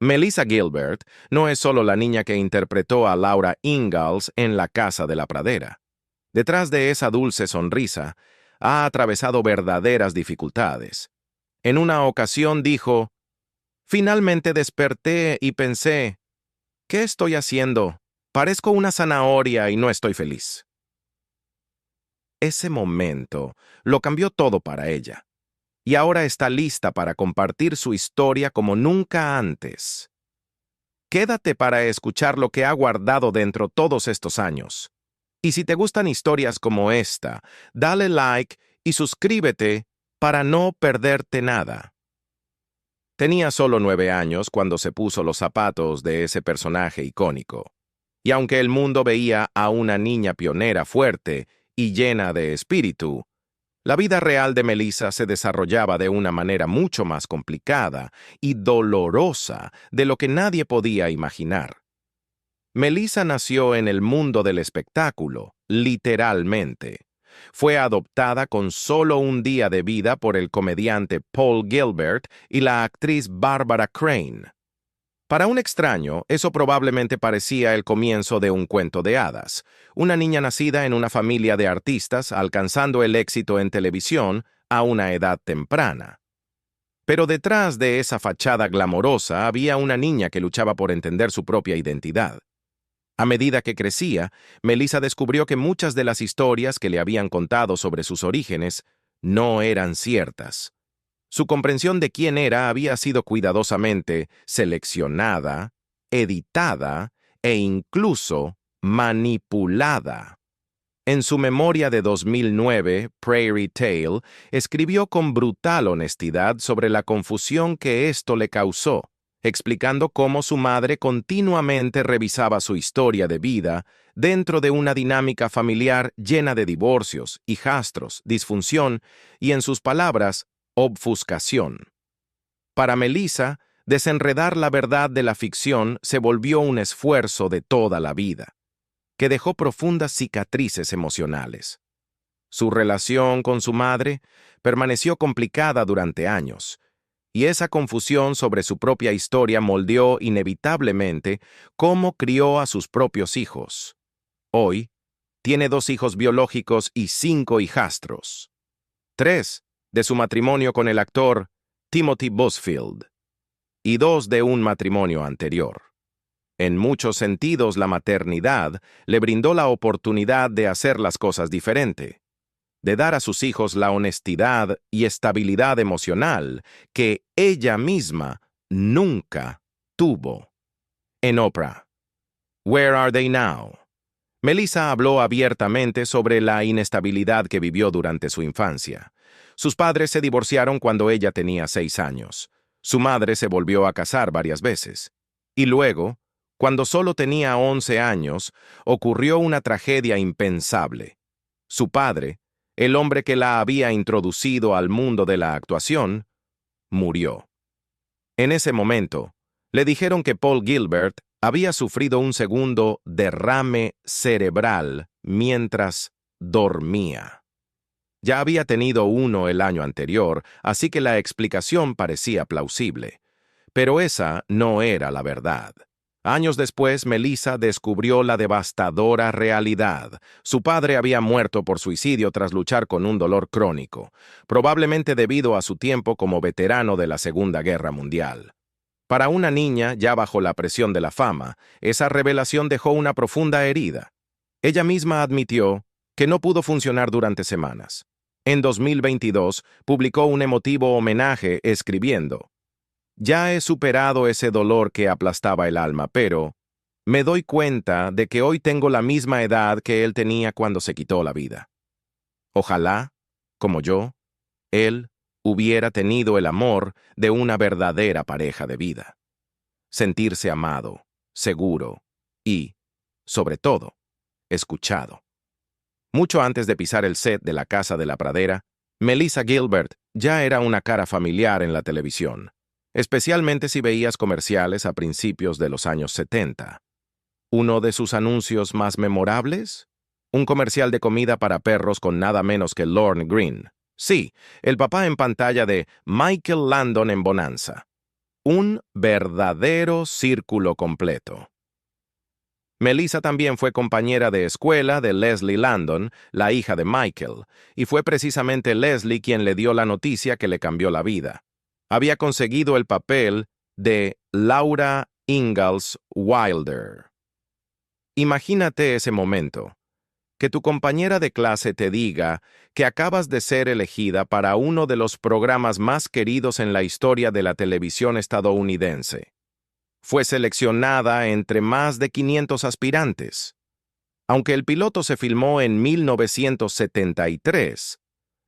Melissa Gilbert no es solo la niña que interpretó a Laura Ingalls en La Casa de la Pradera. Detrás de esa dulce sonrisa, ha atravesado verdaderas dificultades. En una ocasión dijo, «Finalmente desperté y pensé, ¿qué estoy haciendo? Parezco una zanahoria y no estoy feliz». Ese momento lo cambió todo para ella, y ahora está lista para compartir su historia como nunca antes. Quédate para escuchar lo que ha guardado dentro todos estos años. Y si te gustan historias como esta, dale like y suscríbete para no perderte nada. Tenía solo 9 años cuando se puso los zapatos de ese personaje icónico. Y aunque el mundo veía a una niña pionera fuerte y llena de espíritu, la vida real de Melissa se desarrollaba de una manera mucho más complicada y dolorosa de lo que nadie podía imaginar. Melissa nació en el mundo del espectáculo, literalmente. Fue adoptada con solo un día de vida por el comediante Paul Gilbert y la actriz Barbara Crane. Para un extraño, eso probablemente parecía el comienzo de un cuento de hadas. Una niña nacida en una familia de artistas alcanzando el éxito en televisión a una edad temprana. Pero detrás de esa fachada glamorosa había una niña que luchaba por entender su propia identidad. A medida que crecía, Melissa descubrió que muchas de las historias que le habían contado sobre sus orígenes no eran ciertas. Su comprensión de quién era había sido cuidadosamente seleccionada, editada e incluso manipulada. En su memoria de 2009, Prairie Tale, escribió con brutal honestidad sobre la confusión que esto le causó, explicando cómo su madre continuamente revisaba su historia de vida dentro de una dinámica familiar llena de divorcios, hijastros, disfunción y, en sus palabras, obfuscación. Para Melissa, desenredar la verdad de la ficción se volvió un esfuerzo de toda la vida, que dejó profundas cicatrices emocionales. Su relación con su madre permaneció complicada durante años, y esa confusión sobre su propia historia moldeó inevitablemente cómo crió a sus propios hijos. Hoy, tiene 2 hijos biológicos y 5 hijastros. 3 de su matrimonio con el actor Timothy Busfield, y 2 de un matrimonio anterior. En muchos sentidos, la maternidad le brindó la oportunidad de hacer las cosas diferente, de dar a sus hijos la honestidad y estabilidad emocional que ella misma nunca tuvo. En Oprah, Where Are They Now? Melissa habló abiertamente sobre la inestabilidad que vivió durante su infancia. Sus padres se divorciaron cuando ella tenía 6 años. Su madre se volvió a casar varias veces. Y luego, cuando solo tenía 11 años, ocurrió una tragedia impensable. Su padre, el hombre que la había introducido al mundo de la actuación, murió. En ese momento, le dijeron que Paul Gilbert había sufrido un segundo derrame cerebral mientras dormía. Ya había tenido uno el año anterior, así que la explicación parecía plausible. Pero esa no era la verdad. Años después, Melissa descubrió la devastadora realidad. Su padre había muerto por suicidio tras luchar con un dolor crónico, probablemente debido a su tiempo como veterano de la Segunda Guerra Mundial. Para una niña, ya bajo la presión de la fama, esa revelación dejó una profunda herida. Ella misma admitió que no pudo funcionar durante semanas. En 2022, publicó un emotivo homenaje escribiendo: «Ya he superado ese dolor que aplastaba el alma, pero me doy cuenta de que hoy tengo la misma edad que él tenía cuando se quitó la vida. Ojalá, como yo, él hubiera tenido el amor de una verdadera pareja de vida. Sentirse amado, seguro y, sobre todo, escuchado». Mucho antes de pisar el set de La Casa de la Pradera, Melissa Gilbert ya era una cara familiar en la televisión, especialmente si veías comerciales a principios de los años 70. ¿Uno de sus anuncios más memorables? Un comercial de comida para perros con nada menos que Lorne Greene. Sí, el papá en pantalla de Michael Landon en Bonanza. un verdadero círculo completo. Melissa también fue compañera de escuela de Leslie Landon, la hija de Michael, y fue precisamente Leslie quien le dio la noticia que le cambió la vida. Había conseguido el papel de Laura Ingalls Wilder. Imagínate ese momento, que tu compañera de clase te diga que acabas de ser elegida para uno de los programas más queridos en la historia de la televisión estadounidense. Fue seleccionada entre más de 500 aspirantes. Aunque el piloto se filmó en 1973,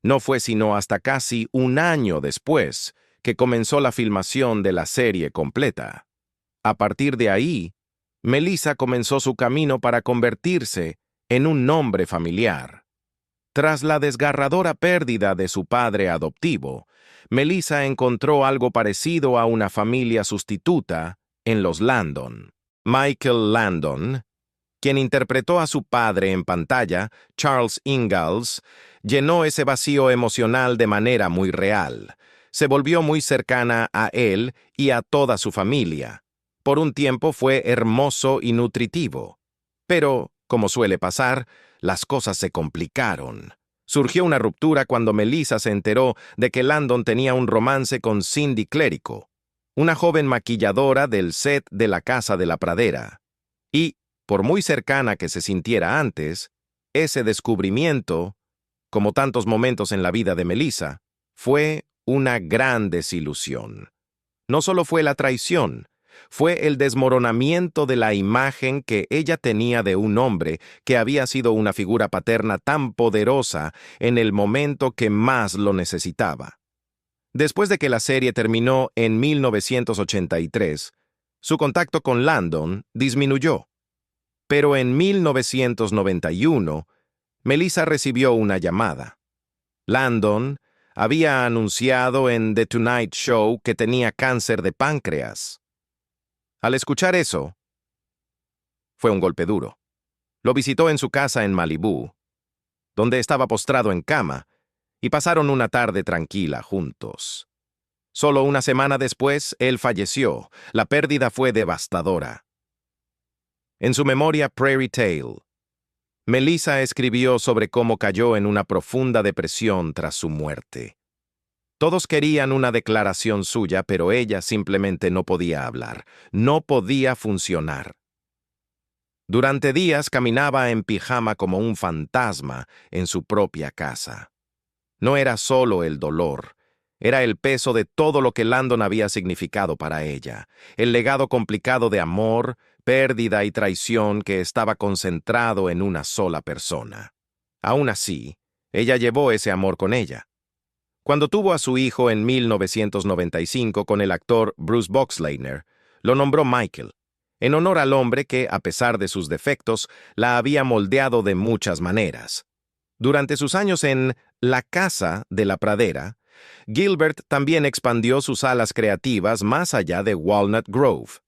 no fue sino hasta casi un año después que comenzó la filmación de la serie completa. A partir de ahí, Melissa comenzó su camino para convertirse en un nombre familiar. Tras la desgarradora pérdida de su padre adoptivo, Melissa encontró algo parecido a una familia sustituta en los Landon. Michael Landon, quien interpretó a su padre en pantalla, Charles Ingalls, llenó ese vacío emocional de manera muy real. Se volvió muy cercana a él y a toda su familia. Por un tiempo fue hermoso y nutritivo. Pero, como suele pasar, las cosas se complicaron. Surgió una ruptura cuando Melissa se enteró de que Landon tenía un romance con Cindy Clérico, una joven maquilladora del set de La Casa de la Pradera. Y, por muy cercana que se sintiera antes, ese descubrimiento, como tantos momentos en la vida de Melissa, fue una gran desilusión. No solo fue la traición, fue el desmoronamiento de la imagen que ella tenía de un hombre que había sido una figura paterna tan poderosa en el momento que más lo necesitaba. Después de que la serie terminó en 1983, su contacto con Landon disminuyó. Pero en 1991, Melissa recibió una llamada. Landon había anunciado en The Tonight Show que tenía cáncer de páncreas. Al escuchar eso, fue un golpe duro. Lo visitó en su casa en Malibú, donde estaba postrado en cama, y pasaron una tarde tranquila juntos. Solo una semana después, él falleció. La pérdida fue devastadora. En su memoria Prairie Tale, Melissa escribió sobre cómo cayó en una profunda depresión tras su muerte. Todos querían una declaración suya, pero ella simplemente no podía hablar, no podía funcionar. Durante días caminaba en pijama como un fantasma en su propia casa. No era solo el dolor, era el peso de todo lo que Landon había significado para ella, el legado complicado de amor, pérdida y traición que estaba concentrado en una sola persona. Aún así, ella llevó ese amor con ella. Cuando tuvo a su hijo en 1995 con el actor Bruce Boxleitner, lo nombró Michael, en honor al hombre que, a pesar de sus defectos, la había moldeado de muchas maneras. Durante sus años en La Casa de la Pradera, Gilbert también expandió sus alas creativas más allá de Walnut Grove.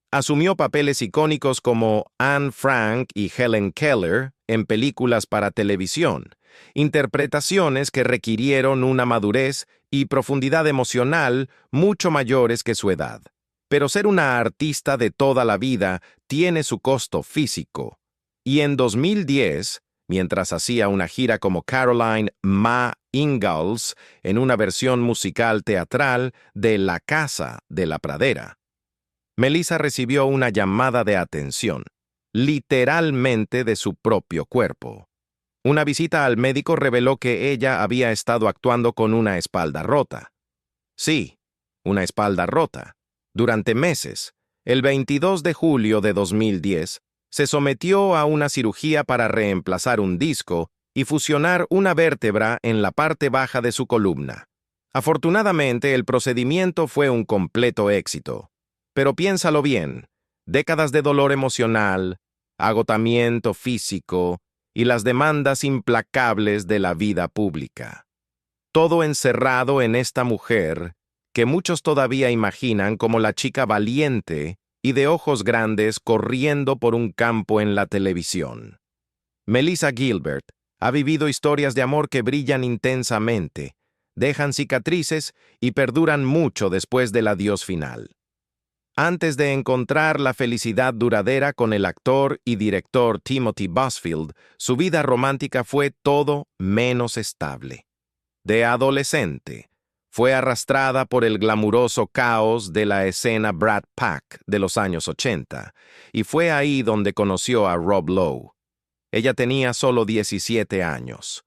Asumió papeles icónicos como Anne Frank y Helen Keller en películas para televisión, interpretaciones que requirieron una madurez y profundidad emocional mucho mayores que su edad. Pero ser una artista de toda la vida tiene su costo físico. Y en 2010, mientras hacía una gira como Caroline Ma Ingalls en una versión musical teatral de La Casa de la Pradera, Melissa recibió una llamada de atención, literalmente de su propio cuerpo. Una visita al médico reveló que ella había estado actuando con una espalda rota. Sí, una espalda rota. Durante meses, el 22 de julio de 2010, se sometió a una cirugía para reemplazar un disco y fusionar una vértebra en la parte baja de su columna. Afortunadamente, el procedimiento fue un completo éxito. Pero piénsalo bien, décadas de dolor emocional, agotamiento físico y las demandas implacables de la vida pública. Todo encerrado en esta mujer que muchos todavía imaginan como la chica valiente y de ojos grandes corriendo por un campo en la televisión. Melissa Gilbert ha vivido historias de amor que brillan intensamente, dejan cicatrices y perduran mucho después del adiós final. Antes de encontrar la felicidad duradera con el actor y director Timothy Busfield, su vida romántica fue todo menos estable. De adolescente, fue arrastrada por el glamuroso caos de la escena Brat Pack de los años 80, y fue ahí donde conoció a Rob Lowe. Ella tenía solo 17 años.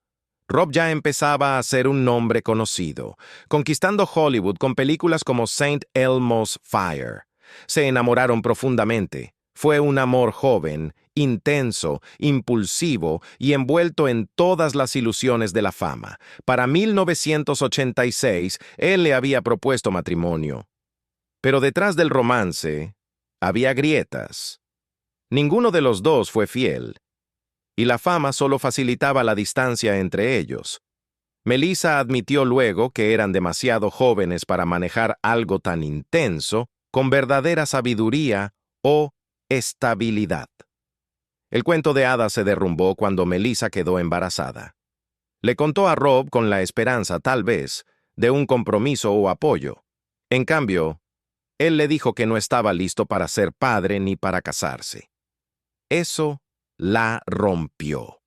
Rob ya empezaba a ser un nombre conocido, conquistando Hollywood con películas como St. Elmo's Fire. Se enamoraron profundamente. Fue un amor joven, intenso, impulsivo y envuelto en todas las ilusiones de la fama. Para 1986, él le había propuesto matrimonio. Pero detrás del romance, había grietas. Ninguno de los dos fue fiel, y la fama solo facilitaba la distancia entre ellos. Melissa admitió luego que eran demasiado jóvenes para manejar algo tan intenso con verdadera sabiduría o estabilidad. El cuento de hadas se derrumbó cuando Melissa quedó embarazada. Le contó a Rob con la esperanza, tal vez, de un compromiso o apoyo. En cambio, él le dijo que no estaba listo para ser padre ni para casarse. Eso la rompió.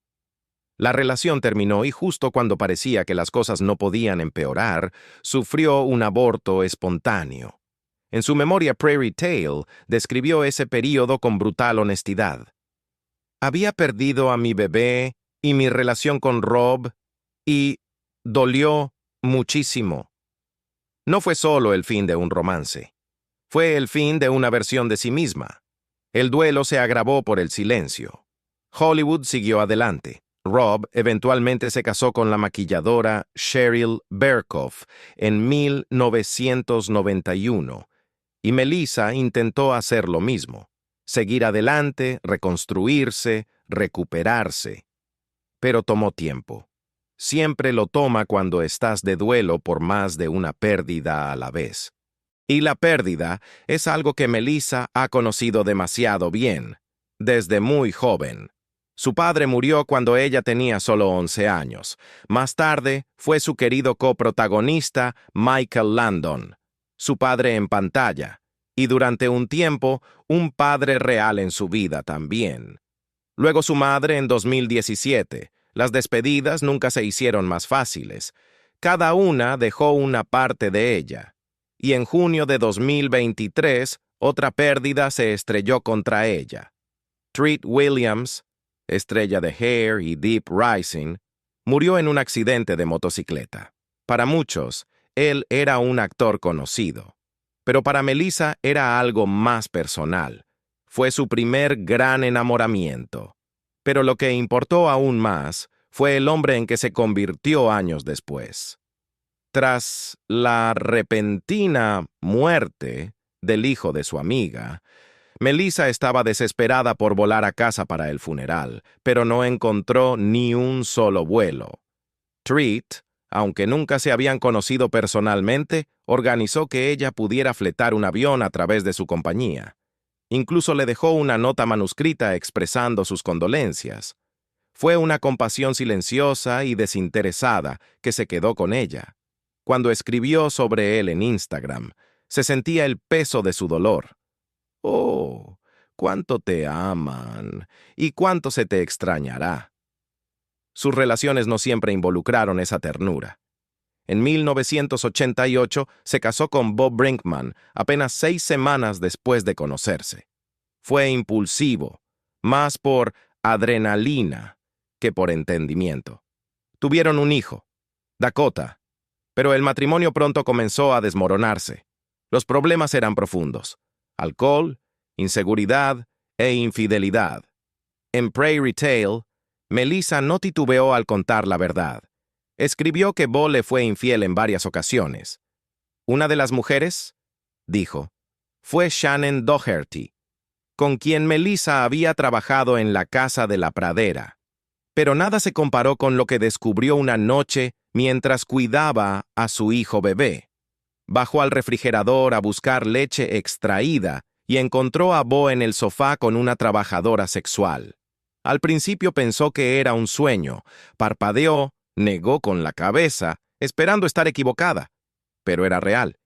La relación terminó y justo cuando parecía que las cosas no podían empeorar, sufrió un aborto espontáneo. En su memoria Prairie Tale, describió ese período con brutal honestidad. Había perdido a mi bebé y mi relación con Rob, y dolió muchísimo. No fue solo el fin de un romance. Fue el fin de una versión de sí misma. El duelo se agravó por el silencio. Hollywood siguió adelante. Rob eventualmente se casó con la maquilladora Cheryl Berkoff en 1991, y Melissa intentó hacer lo mismo, seguir adelante, reconstruirse, recuperarse. Pero tomó tiempo. Siempre lo toma cuando estás de duelo por más de una pérdida a la vez. Y la pérdida es algo que Melissa ha conocido demasiado bien, desde muy joven. Su padre murió cuando ella tenía solo 11 años. Más tarde, fue su querido coprotagonista Michael Landon, su padre en pantalla, y durante un tiempo, un padre real en su vida también. Luego su madre en 2017. Las despedidas nunca se hicieron más fáciles. Cada una dejó una parte de ella. Y en junio de 2023, otra pérdida se estrelló contra ella. Treat Williams, estrella de Hair y Deep Rising, murió en un accidente de motocicleta. Para muchos, él era un actor conocido. Pero para Melissa era algo más personal. Fue su primer gran enamoramiento. Pero lo que importó aún más fue el hombre en que se convirtió años después. Tras la repentina muerte del hijo de su amiga, Melissa estaba desesperada por volar a casa para el funeral, pero no encontró ni un solo vuelo. Treat, aunque nunca se habían conocido personalmente, organizó que ella pudiera fletar un avión a través de su compañía. Incluso le dejó una nota manuscrita expresando sus condolencias. Fue una compasión silenciosa y desinteresada que se quedó con ella. Cuando escribió sobre él en Instagram, se sentía el peso de su dolor. Oh, cuánto te aman y cuánto se te extrañará. Sus relaciones no siempre involucraron esa ternura. En 1988 se casó con Bob Brinkman apenas 6 semanas después de conocerse. Fue impulsivo, más por adrenalina que por entendimiento. Tuvieron un hijo, Dakota, pero el matrimonio pronto comenzó a desmoronarse. Los problemas eran profundos: alcohol, inseguridad e infidelidad. En Prairie Tale, Melissa no titubeó al contar la verdad. Escribió que Bo le fue infiel en varias ocasiones. Una de las mujeres, dijo, fue Shannon Doherty, con quien Melissa había trabajado en la casa de la pradera. Pero nada se comparó con lo que descubrió una noche mientras cuidaba a su hijo bebé. Bajó al refrigerador a buscar leche extraída y encontró a Bo en el sofá con una trabajadora sexual. Al principio pensó que era un sueño, parpadeó, negó con la cabeza, esperando estar equivocada, pero era real.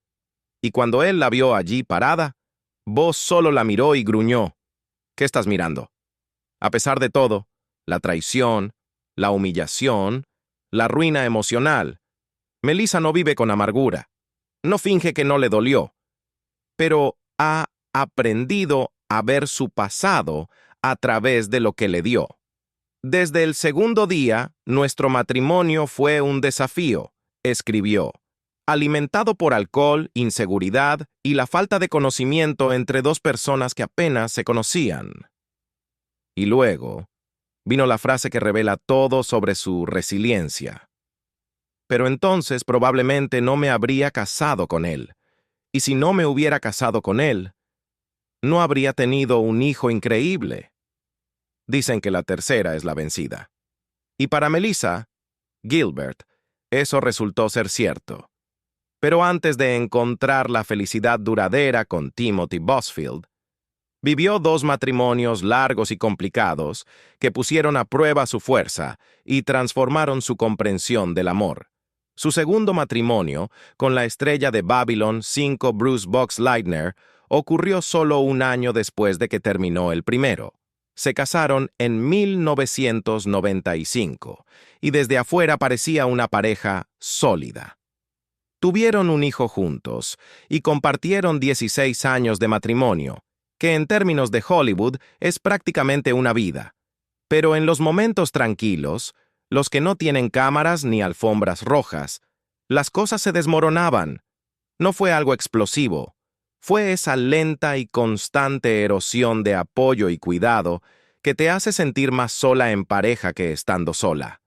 Y cuando él la vio allí parada, Vos solo la miró y gruñó. ¿Qué estás mirando? A pesar de todo, la traición, la humillación, la ruina emocional, Melissa no vive con amargura. No finge que no le dolió, pero ha aprendido a ver su pasado a través de lo que le dio. Desde el segundo día, nuestro matrimonio fue un desafío, escribió, alimentado por alcohol, inseguridad y la falta de conocimiento entre dos personas que apenas se conocían. Y luego, vino la frase que revela todo sobre su resiliencia. Pero entonces probablemente no me habría casado con él, y si no me hubiera casado con él, no habría tenido un hijo increíble. Dicen que la tercera es la vencida. Y para Melissa, Gilbert, eso resultó ser cierto. Pero antes de encontrar la felicidad duradera con Timothy Busfield, vivió dos matrimonios largos y complicados que pusieron a prueba su fuerza y transformaron su comprensión del amor. Su segundo matrimonio, con la estrella de Babylon 5 Bruce Boxleitner, ocurrió solo un año después de que terminó el primero. Se casaron en 1995 y desde afuera parecía una pareja sólida. Tuvieron un hijo juntos y compartieron 16 años de matrimonio, que en términos de Hollywood es prácticamente una vida. Pero en los momentos tranquilos, los que no tienen cámaras ni alfombras rojas, las cosas se desmoronaban. No fue algo explosivo. Fue esa lenta y constante erosión de apoyo y cuidado que te hace sentir más sola en pareja que estando sola.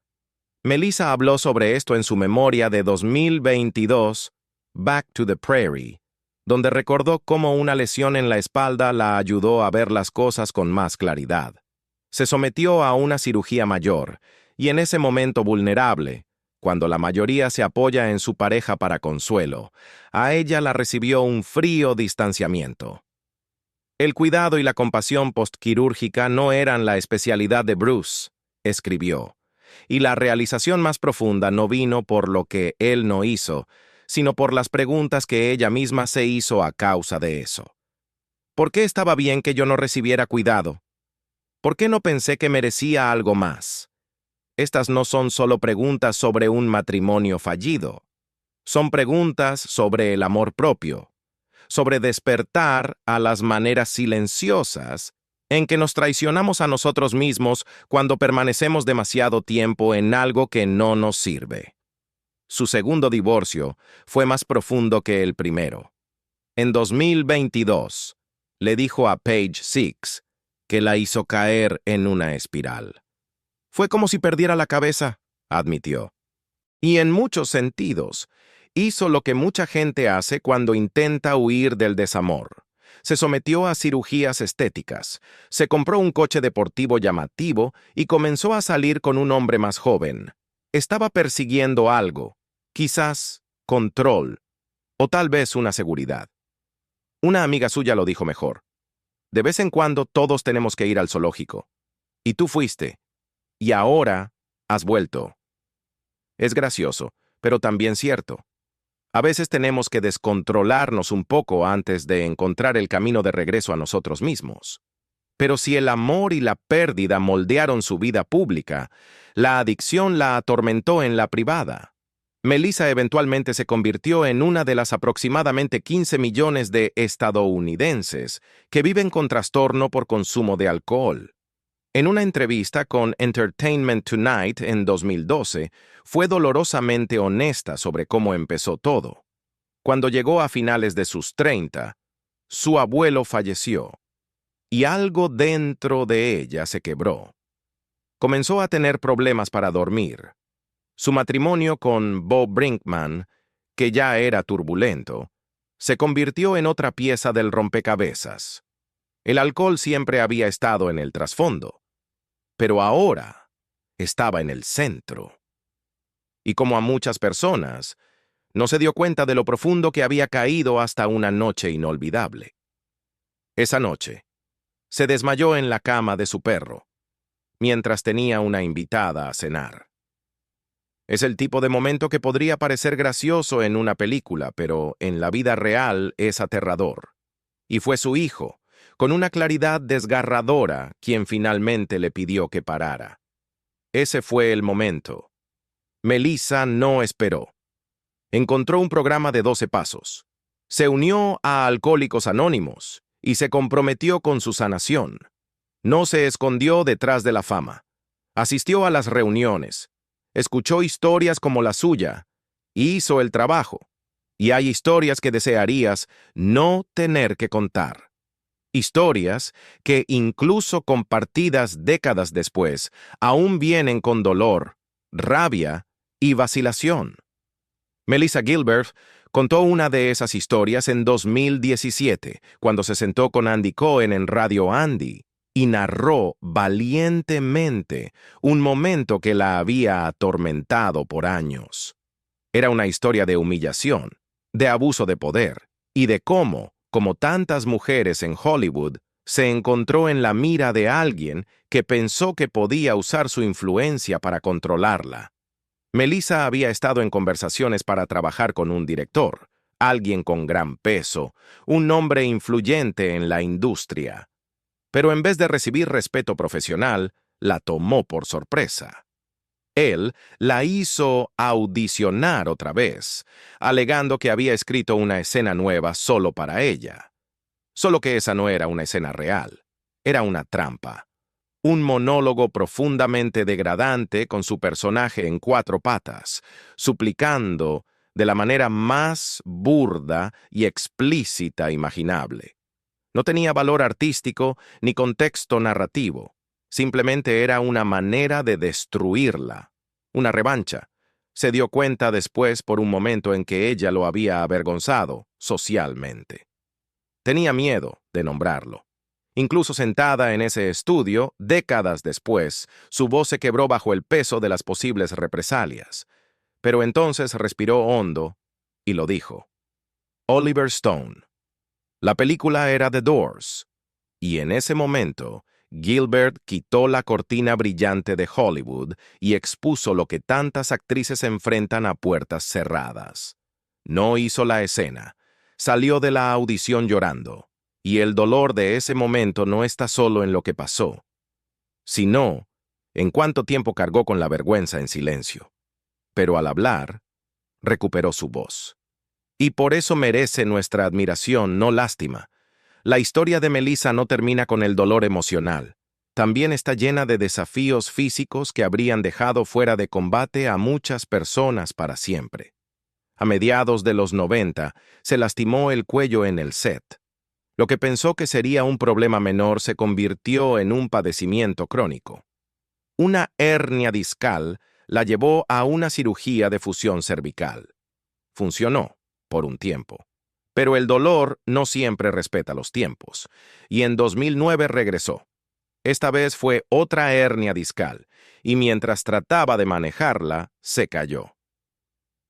Melissa habló sobre esto en su memoria de 2022, Back to the Prairie, donde recordó cómo una lesión en la espalda la ayudó a ver las cosas con más claridad. Se sometió a una cirugía mayor, y en ese momento vulnerable, cuando la mayoría se apoya en su pareja para consuelo, a ella la recibió un frío distanciamiento. El cuidado y la compasión postquirúrgica no eran la especialidad de Bruce, escribió, y la realización más profunda no vino por lo que él no hizo, sino por las preguntas que ella misma se hizo a causa de eso. ¿Por qué estaba bien que yo no recibiera cuidado? ¿Por qué no pensé que merecía algo más? Estas no son solo preguntas sobre un matrimonio fallido. Son preguntas sobre el amor propio, sobre despertar a las maneras silenciosas en que nos traicionamos a nosotros mismos cuando permanecemos demasiado tiempo en algo que no nos sirve. Su segundo divorcio fue más profundo que el primero. En 2022, le dijo a Page Six que la hizo caer en una espiral. Fue como si perdiera la cabeza, admitió. Y en muchos sentidos, hizo lo que mucha gente hace cuando intenta huir del desamor. Se sometió a cirugías estéticas, se compró un coche deportivo llamativo y comenzó a salir con un hombre más joven. Estaba persiguiendo algo, quizás control, o tal vez una seguridad. Una amiga suya lo dijo mejor. De vez en cuando todos tenemos que ir al zoológico. Y tú fuiste. Y ahora has vuelto. Es gracioso, pero también cierto. A veces tenemos que descontrolarnos un poco antes de encontrar el camino de regreso a nosotros mismos. Pero si el amor y la pérdida moldearon su vida pública, la adicción la atormentó en la privada. Melissa eventualmente se convirtió en una de las aproximadamente 15 millones de estadounidenses que viven con trastorno por consumo de alcohol. En una entrevista con Entertainment Tonight en 2012, fue dolorosamente honesta sobre cómo empezó todo. Cuando llegó a finales de sus 30, su abuelo falleció, y algo dentro de ella se quebró. Comenzó a tener problemas para dormir. Su matrimonio con Bo Brinkman, que ya era turbulento, se convirtió en otra pieza del rompecabezas. El alcohol siempre había estado en el trasfondo, pero ahora estaba en el centro. Y como a muchas personas, no se dio cuenta de lo profundo que había caído hasta una noche inolvidable. Esa noche, se desmayó en la cama de su perro, mientras tenía una invitada a cenar. Es el tipo de momento que podría parecer gracioso en una película, pero en la vida real es aterrador. Y fue su hijo, con una claridad desgarradora, quien finalmente le pidió que parara. Ese fue el momento. Melissa no esperó. Encontró un programa de 12 pasos. Se unió a Alcohólicos Anónimos y se comprometió con su sanación. No se escondió detrás de la fama. Asistió a las reuniones. Escuchó historias como la suya y hizo el trabajo. Y hay historias que desearías no tener que contar. Historias que, incluso compartidas décadas después, aún vienen con dolor, rabia y vacilación. Melissa Gilbert contó una de esas historias en 2017, cuando se sentó con Andy Cohen en Radio Andy y narró valientemente un momento que la había atormentado por años. Era una historia de humillación, de abuso de poder y de cómo, como tantas mujeres en Hollywood, se encontró en la mira de alguien que pensó que podía usar su influencia para controlarla. Melissa había estado en conversaciones para trabajar con un director, alguien con gran peso, un hombre influyente en la industria. Pero en vez de recibir respeto profesional, la tomó por sorpresa. Él la hizo audicionar otra vez, alegando que había escrito una escena nueva solo para ella. Solo que esa no era una escena real, era una trampa. Un monólogo profundamente degradante con su personaje en 4 patas, suplicando de la manera más burda y explícita imaginable. No tenía valor artístico ni contexto narrativo. Simplemente era una manera de destruirla. Una revancha. Se dio cuenta después por un momento en que ella lo había avergonzado socialmente. Tenía miedo de nombrarlo. Incluso sentada en ese estudio, décadas después, su voz se quebró bajo el peso de las posibles represalias. Pero entonces respiró hondo y lo dijo. Oliver Stone. La película era The Doors, y en ese momento, Gilbert quitó la cortina brillante de Hollywood y expuso lo que tantas actrices enfrentan a puertas cerradas. No hizo la escena, salió de la audición llorando, y el dolor de ese momento no está solo en lo que pasó, sino en cuánto tiempo cargó con la vergüenza en silencio. Pero al hablar, recuperó su voz. Y por eso merece nuestra admiración, no lástima. La historia de Melissa no termina con el dolor emocional. También está llena de desafíos físicos que habrían dejado fuera de combate a muchas personas para siempre. A mediados de los 90, se lastimó el cuello en el set. Lo que pensó que sería un problema menor se convirtió en un padecimiento crónico. Una hernia discal la llevó a una cirugía de fusión cervical. Funcionó por un tiempo. Pero el dolor no siempre respeta los tiempos, y en 2009 regresó. Esta vez fue otra hernia discal, y mientras trataba de manejarla, se cayó.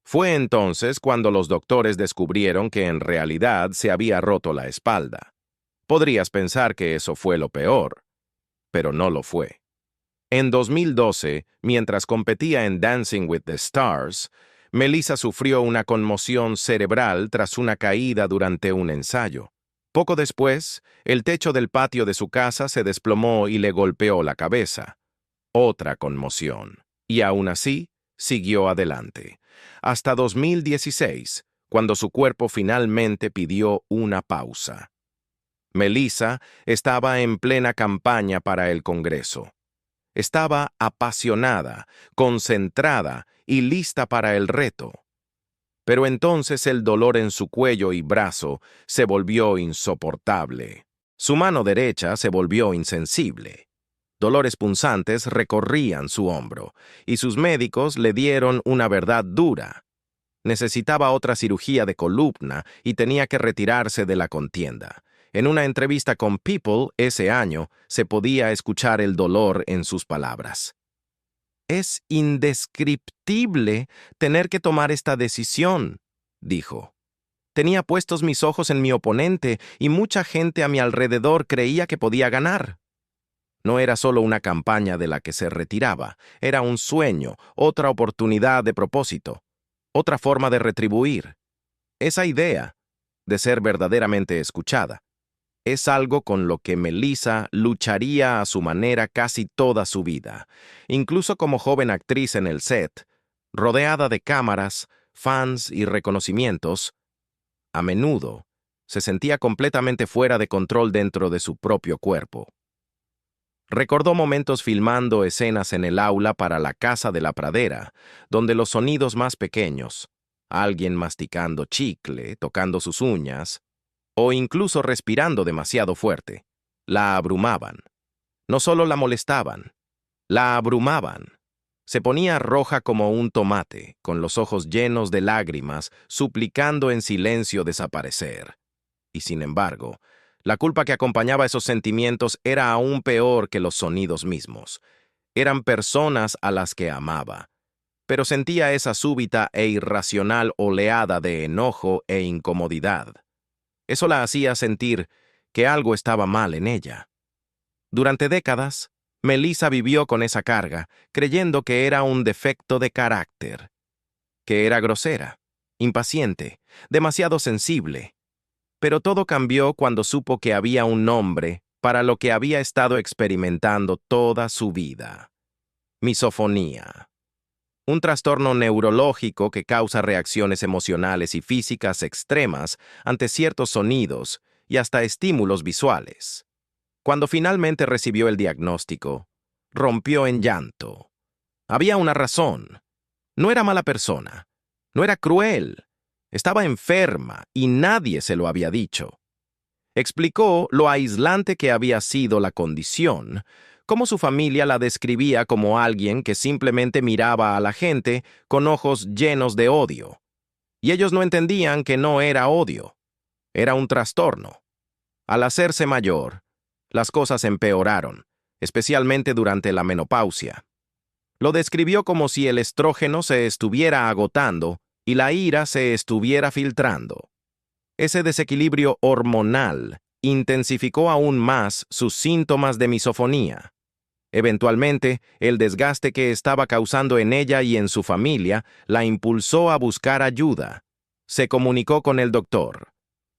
Fue entonces cuando los doctores descubrieron que en realidad se había roto la espalda. Podrías pensar que eso fue lo peor, pero no lo fue. En 2012, mientras competía en Dancing with the Stars, Melissa sufrió una conmoción cerebral tras una caída durante un ensayo. Poco después, el techo del patio de su casa se desplomó y le golpeó la cabeza. Otra conmoción. Y aún así, siguió adelante. Hasta 2016, cuando su cuerpo finalmente pidió una pausa. Melissa estaba en plena campaña para el Congreso. Estaba apasionada, concentrada y lista para el reto. Pero entonces el dolor en su cuello y brazo se volvió insoportable. Su mano derecha se volvió insensible. Dolores punzantes recorrían su hombro, y sus médicos le dieron una verdad dura. Necesitaba otra cirugía de columna y tenía que retirarse de la contienda. En una entrevista con People ese año, se podía escuchar el dolor en sus palabras. «Es indescriptible tener que tomar esta decisión», dijo. «Tenía puestos mis ojos en mi oponente y mucha gente a mi alrededor creía que podía ganar». No era solo una campaña de la que se retiraba, era un sueño, otra oportunidad de propósito, otra forma de retribuir. Esa idea de ser verdaderamente escuchada. es algo con lo que Melissa lucharía a su manera casi toda su vida, incluso como joven actriz en el set, rodeada de cámaras, fans y reconocimientos. A menudo se sentía completamente fuera de control dentro de su propio cuerpo. Recordó momentos filmando escenas en el aula para la Casa de la Pradera, donde los sonidos más pequeños, alguien masticando chicle, tocando sus uñas, o incluso respirando demasiado fuerte, la abrumaban. No solo la molestaban, la abrumaban. Se ponía roja como un tomate, con los ojos llenos de lágrimas, suplicando en silencio desaparecer. Y sin embargo, la culpa que acompañaba esos sentimientos era aún peor que los sonidos mismos. Eran personas a las que amaba, pero sentía esa súbita e irracional oleada de enojo e incomodidad. Eso la hacía sentir que algo estaba mal en ella. Durante décadas, Melissa vivió con esa carga, creyendo que era un defecto de carácter, que era grosera, impaciente, demasiado sensible. Pero todo cambió cuando supo que había un nombre para lo que había estado experimentando toda su vida: misofonía. Un trastorno neurológico que causa reacciones emocionales y físicas extremas ante ciertos sonidos y hasta estímulos visuales. Cuando finalmente recibió el diagnóstico, rompió en llanto. Había una razón. No era mala persona. No era cruel. Estaba enferma y nadie se lo había dicho. Explicó lo aislante que había sido la condición, cómo su familia la describía como alguien que simplemente miraba a la gente con ojos llenos de odio. Y ellos no entendían que no era odio, era un trastorno. Al hacerse mayor, las cosas empeoraron, especialmente durante la menopausia. Lo describió como si el estrógeno se estuviera agotando y la ira se estuviera filtrando. Ese desequilibrio hormonal intensificó aún más sus síntomas de misofonía. Eventualmente, el desgaste que estaba causando en ella y en su familia la impulsó a buscar ayuda. Se comunicó con el doctor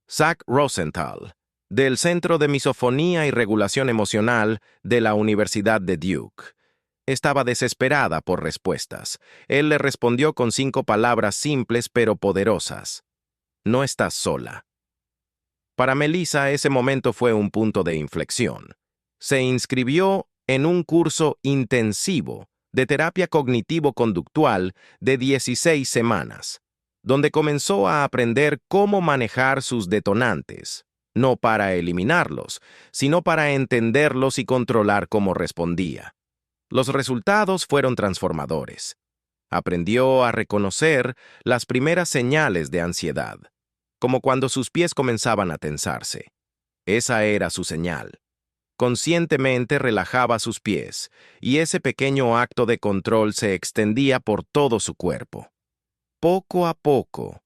Zach Rosenthal, del Centro de Misofonía y Regulación Emocional de la Universidad de Duke. Estaba desesperada por respuestas. Él le respondió con 5 palabras simples pero poderosas: no estás sola. Para Melissa, ese momento fue un punto de inflexión. Se inscribió en un curso intensivo de terapia cognitivo-conductual de 16 semanas, donde comenzó a aprender cómo manejar sus detonantes, no para eliminarlos, sino para entenderlos y controlar cómo respondía. Los resultados fueron transformadores. Aprendió a reconocer las primeras señales de ansiedad, como cuando sus pies comenzaban a tensarse. Esa era su señal. Conscientemente relajaba sus pies, y ese pequeño acto de control se extendía por todo su cuerpo. Poco a poco,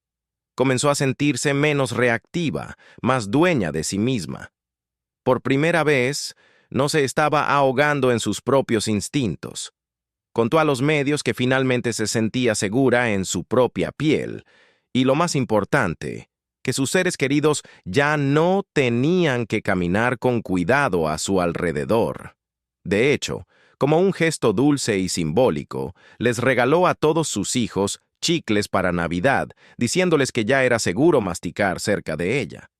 comenzó a sentirse menos reactiva, más dueña de sí misma. Por primera vez, no se estaba ahogando en sus propios instintos. Contó a los medios que finalmente se sentía segura en su propia piel, y lo más importante, que sus seres queridos ya no tenían que caminar con cuidado a su alrededor. De hecho, como un gesto dulce y simbólico, les regaló a todos sus hijos chicles para Navidad, diciéndoles que ya era seguro masticar cerca de ella.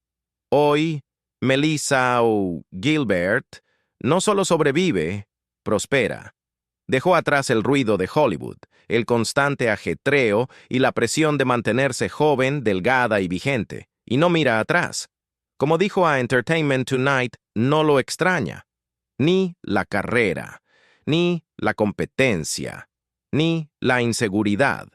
Hoy, Melissa Gilbert no solo sobrevive, prospera. Dejó atrás el ruido de Hollywood, el constante ajetreo y la presión de mantenerse joven, delgada y vigente, y no mira atrás. Como dijo a Entertainment Tonight, no lo extraña. Ni la carrera, ni la competencia, ni la inseguridad.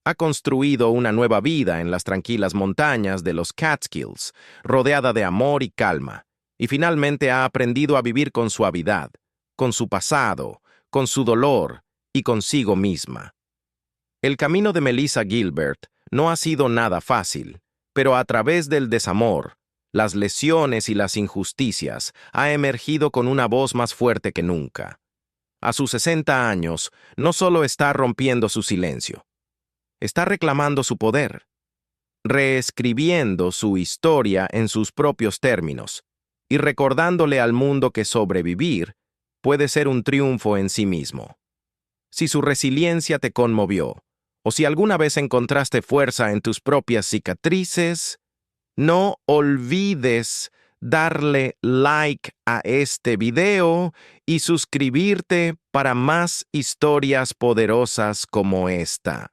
Ha construido una nueva vida en las tranquilas montañas de los Catskills, rodeada de amor y calma, y finalmente ha aprendido a vivir con suavidad, con su pasado, con su dolor y consigo misma. El camino de Melissa Gilbert no ha sido nada fácil, pero a través del desamor, las lesiones y las injusticias, ha emergido con una voz más fuerte que nunca. A sus 60 años, no solo está rompiendo su silencio, está reclamando su poder, reescribiendo su historia en sus propios términos, y recordándole al mundo que sobrevivir puede ser un triunfo en sí mismo. Si su resiliencia te conmovió, o si alguna vez encontraste fuerza en tus propias cicatrices, no olvides darle like a este video y suscribirte para más historias poderosas como esta.